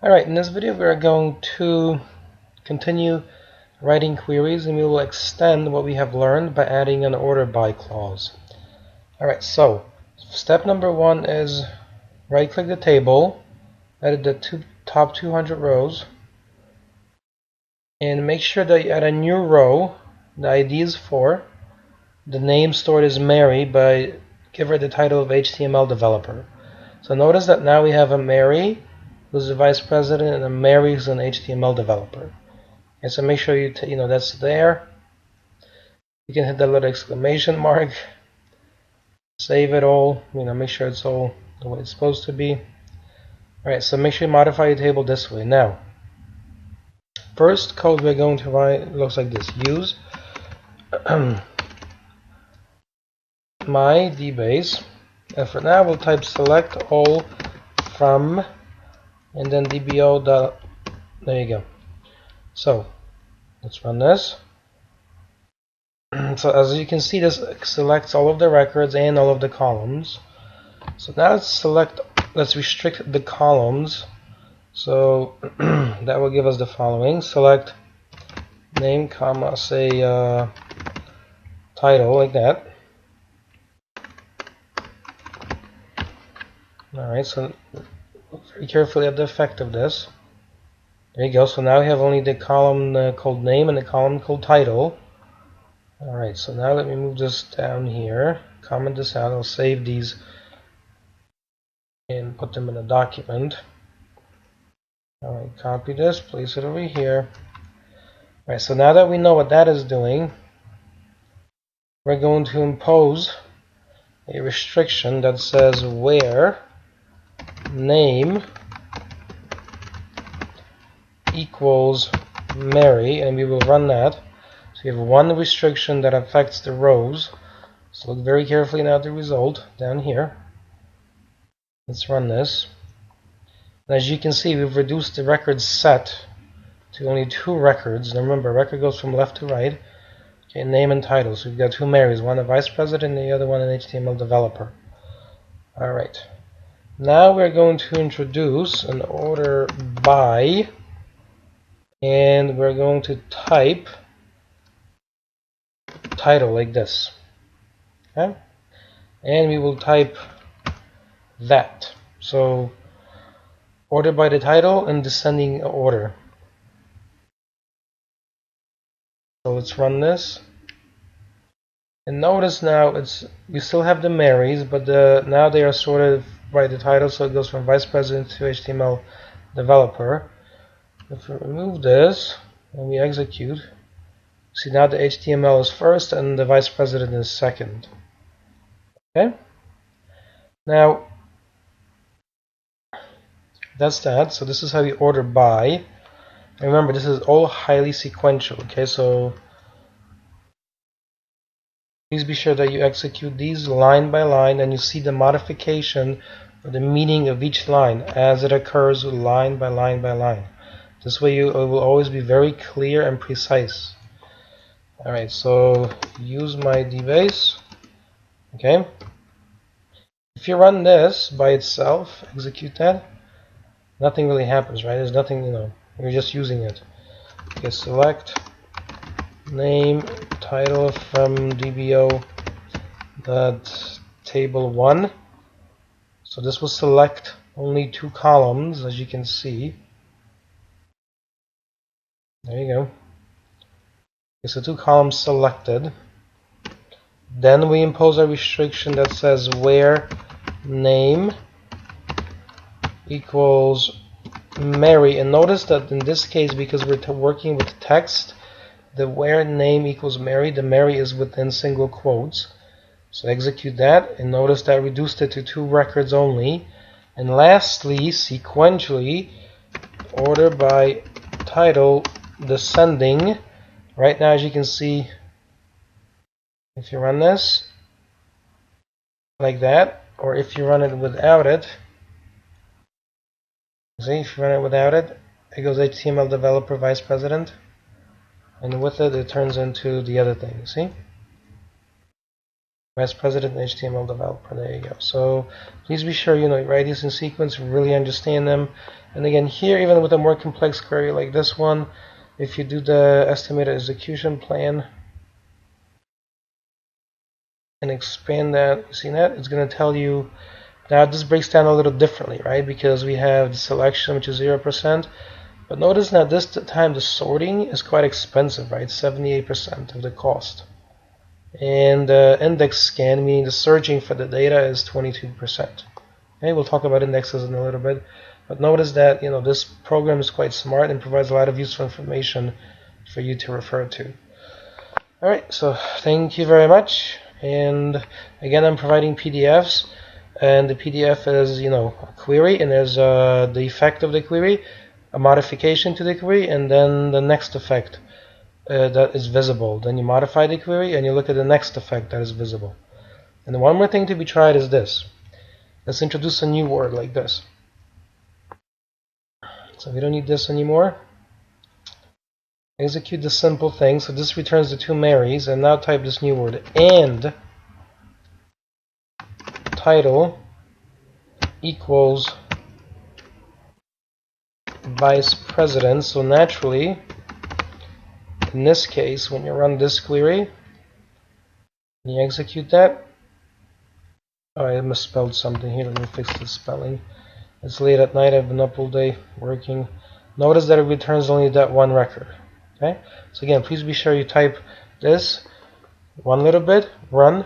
Alright, in this video we are going to continue writing queries, and we will extend what we have learned by adding an order by clause. Alright, so step number one is right click the table, edit the top 200 rows, and make sure that you add a new row. The ID is 4. The name stored is Mary, but give her the title of HTML developer. So notice that now we have a Mary who's the vice president and a Mary who's an HTML developer. Okay, so make sure you know that's there. You can hit that little exclamation mark, save it all, make sure it's all the way it's supposed to be. Alright, so make sure you modify your table this way. Now, first code we're going to write looks like this. Use my dbase, and for now we'll type select all from and then dbo. There you go. So let's run this. So as you can see, this selects all of the records and all of the columns. So now let's restrict the columns. So that will give us the following: select name, comma, say title, like that. Alright, so look very carefully at the effect of this. There you go. So now we have only the column called name and the column called title. Alright, so now let me move this down here, comment this out. I'll save these and put them in a document. Alright, copy this, place it over here. Alright, so now that we know what that is doing, we're going to impose a restriction that says where name equals Mary, and we will run that. So you have one restriction that affects the rows. So look very carefully now at the result down here. Let's run this. And as you can see, we've reduced the record set to only 2 records. Now remember, record goes from left to right. Okay, name and title. So we've got 2 Marys, one a vice president and the other one an HTML developer. Alright. Now we're going to introduce an order by, and we're going to type title like this. Okay? And we will type that. So order by the title in descending order. So let's run this. And notice now we still have the Marys, but now they are sorted by the title, so it goes from vice president to HTML developer. If we remove this and we execute, see now the HTML is first and the vice president is second. Okay? Now that's that. So this is how you order by. And remember, this is all highly sequential. Okay, so please be sure that you execute these line by line and you see the modification or the meaning of each line as it occurs line by line by line. This way it will always be very clear and precise. Alright, so use my dbase. Okay. If you run this by itself, execute that, nothing really happens, right? There's nothing, you're just using it. Okay, select name, title from dbo that table 1. So this will select only 2 columns, as you can see. There you go. Okay, so 2 columns selected. Then we impose a restriction that says where name equals Mary. And notice that in this case, because we're working with text, the where name equals Mary, the Mary is within single quotes. So execute that, and notice that reduced it to 2 records only. And lastly, sequentially, order by title descending. Right now, as you can see, if you run this like that, or if you run it without it, see, if you run it without it, it goes HTML developer vice president, and with it, it turns into the other thing. See, vice president and HTML developer. There you go. So please be sure you write these in sequence, really understand them, And again, here, even with a more complex query like this one, if you do the estimated execution plan and expand that, you see that? It's going to tell you. Now this breaks down a little differently, right? Because we have the selection, which is 0%. But notice that this time the sorting is quite expensive, right? 78% of the cost. And index scan, meaning the searching for the data, is 22%. Okay, we'll talk about indexes in a little bit. But notice that this program is quite smart and provides a lot of useful information for you to refer to. Alright, so thank you very much. And again, I'm providing PDFs. And the PDF is, a query, and there's the effect of the query, a modification to the query, and then the next effect that is visible. Then you modify the query, and you look at the next effect that is visible. And one more thing to be tried is this. Let's introduce a new word like this. So we don't need this anymore. Execute the simple thing. So this returns the two Marys, and now type this new word, and title equals vice president. So naturally, in this case, when you run this query and you execute that, oh, I misspelled something here. Let me fix the spelling. It's late at night. I've been up all day working. Notice that it returns only that one record. Okay. So again, please be sure you type this: one little bit, run,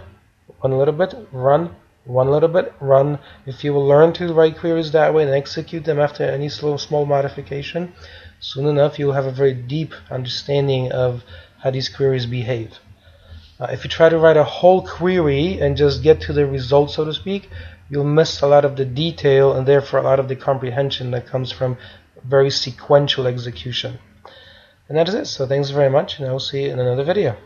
one little bit, run, one little bit, run. If you will learn to write queries that way and execute them after any small modification, soon enough you'll have a very deep understanding of how these queries behave. If you try to write a whole query and just get to the result, so to speak, you'll miss a lot of the detail and therefore a lot of the comprehension that comes from very sequential execution. And that is it. So thanks very much, and I will see you in another video.